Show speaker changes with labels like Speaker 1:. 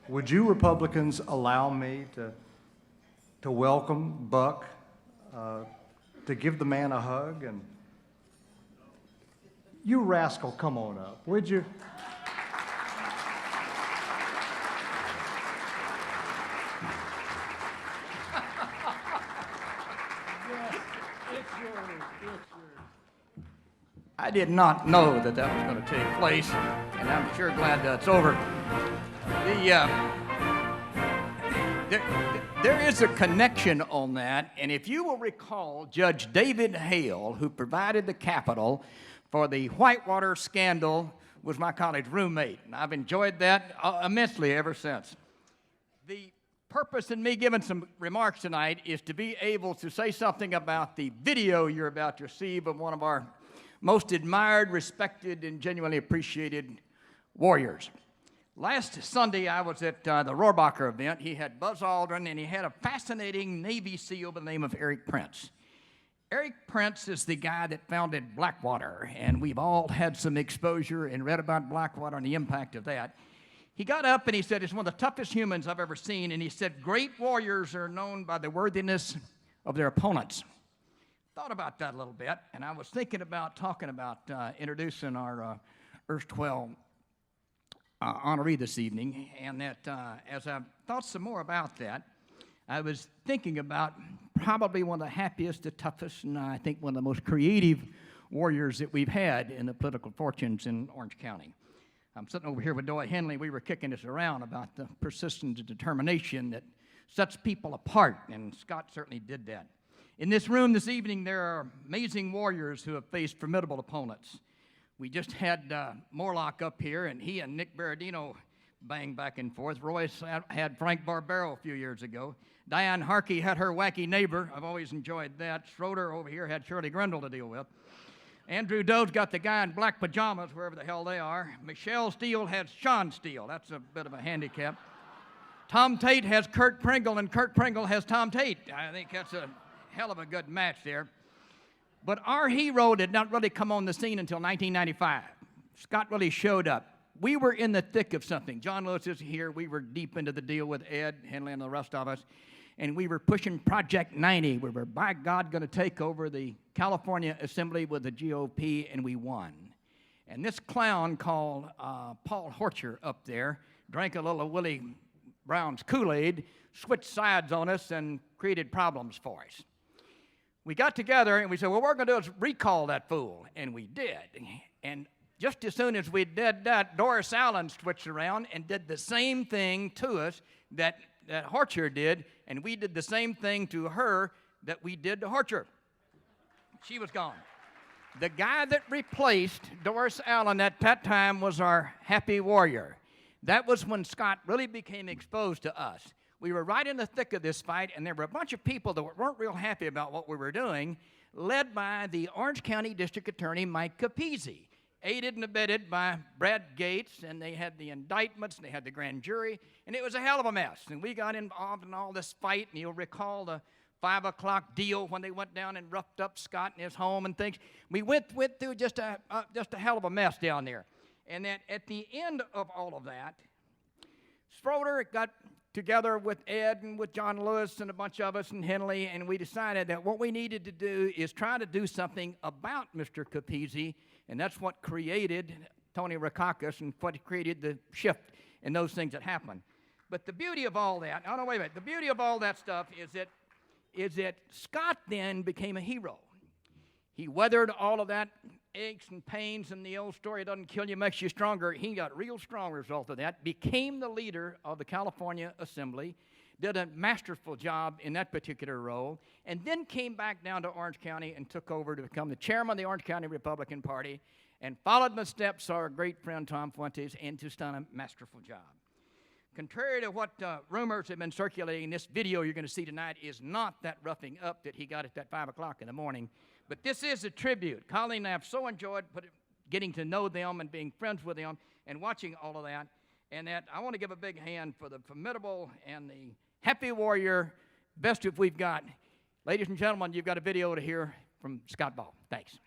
Speaker 1: Would you Republicans allow me to welcome Buck, to give the man a hug? And you rascal, come on up, would you?
Speaker 2: I did not know that that was going to take place, and I'm sure glad that's over. There is a connection on that, and if you will recall, Judge David Hale, who provided the capital for the Whitewater scandal, was my college roommate, and I've enjoyed that immensely ever since. The purpose in me giving some remarks tonight is to be able to say something about the video you're about to receive of one of our most admired, respected, and genuinely appreciated warriors. Last Sunday, I was at the Rohrabacher event. He had Buzz Aldrin, and he had a fascinating Navy SEAL by the name of Erik Prince. Erik Prince is the guy that founded Blackwater, and we've all had some exposure and read about Blackwater and the impact of that. He got up and he said, it's one of the toughest humans I've ever seen, and he said, great warriors are known by the worthiness of their opponents. Thought about that a little bit, and I was thinking about talking about introducing our erstwhile honoree this evening, and that as I thought some more about that, I was thinking about probably one of the happiest, the toughest, and I think one of the most creative warriors that we've had in the political fortunes in Orange County. I'm sitting over here with Doyle Henley. We were kicking this around about the persistence and determination that sets people apart, and Scott certainly did that. In this room this evening, there are amazing warriors who have faced formidable opponents. We just had Morlock up here, and he and Nick Berardino banged back and forth. Royce had Frank Barbero a few years ago. Diane Harkey had her wacky neighbor. I've always enjoyed that. Schroeder over here had Shirley Grindle to deal with. Andrew Doe's got the guy in black pajamas, wherever the hell they are. Michelle Steele has Sean Steele. That's a bit of a handicap. Tom Tate has Kurt Pringle, and Kurt Pringle has Tom Tate. I think that's a hell of a good match there. But our hero did not really come on the scene until 1995. Scott really showed up. We were in the thick of something. John Lewis is here. We were deep into the deal with Ed Henley and the rest of us. And we were pushing Project 90. We were, by God, going to take over the California Assembly with the GOP, and we won. And this clown called Paul Horcher up there drank a little of Willie Brown's Kool-Aid, switched sides on us, and created problems for us. We got together and we said, well, what we're going to do is recall that fool. And we did. And just as soon as we did that, Doris Allen switched around and did the same thing to us that Horcher did. And we did the same thing to her that we did to Horcher. She was gone. The guy that replaced Doris Allen at that time was our happy warrior. That was when Scott really became exposed to us. We were right in the thick of this fight, and there were a bunch of people that weren't real happy about what we were doing, led by the Orange County District Attorney, Mike Capizzi, aided and abetted by Brad Gates, and they had the indictments, and they had the grand jury, and it was a hell of a mess. And we got involved in all this fight, and you'll recall the 5 o'clock deal when they went down and roughed up Scott in his home and things. We went through just a hell of a mess down there. And then at the end of all of that, Schroeder got together with Ed and with John Lewis and a bunch of us and Henley, and we decided that what we needed to do is try to do something about Mr. Capizzi, and that's what created Tony Rackauckus and what created the shift in those things that happened. But the beauty of all that, oh no, wait a minute, the beauty of all that stuff is that Scott then became a hero. He weathered all of that aches and pains, and the old story doesn't kill you, makes you stronger. He got real strong result of that, became the leader of the California Assembly, did a masterful job in that particular role, and then came back down to Orange County and took over to become the chairman of the Orange County Republican Party, and followed the steps of our great friend Tom Fuentes, and just done a masterful job. Contrary to what rumors have been circulating, this video you're going to see tonight is not that roughing up that he got at that 5 o'clock in the morning. But this is a tribute. Colleen and I have so enjoyed getting to know them and being friends with them and watching all of that. And that I want to give a big hand for the formidable and the happy warrior, best if we've got. Ladies and gentlemen, you've got a video to hear from Scott Ball. Thanks.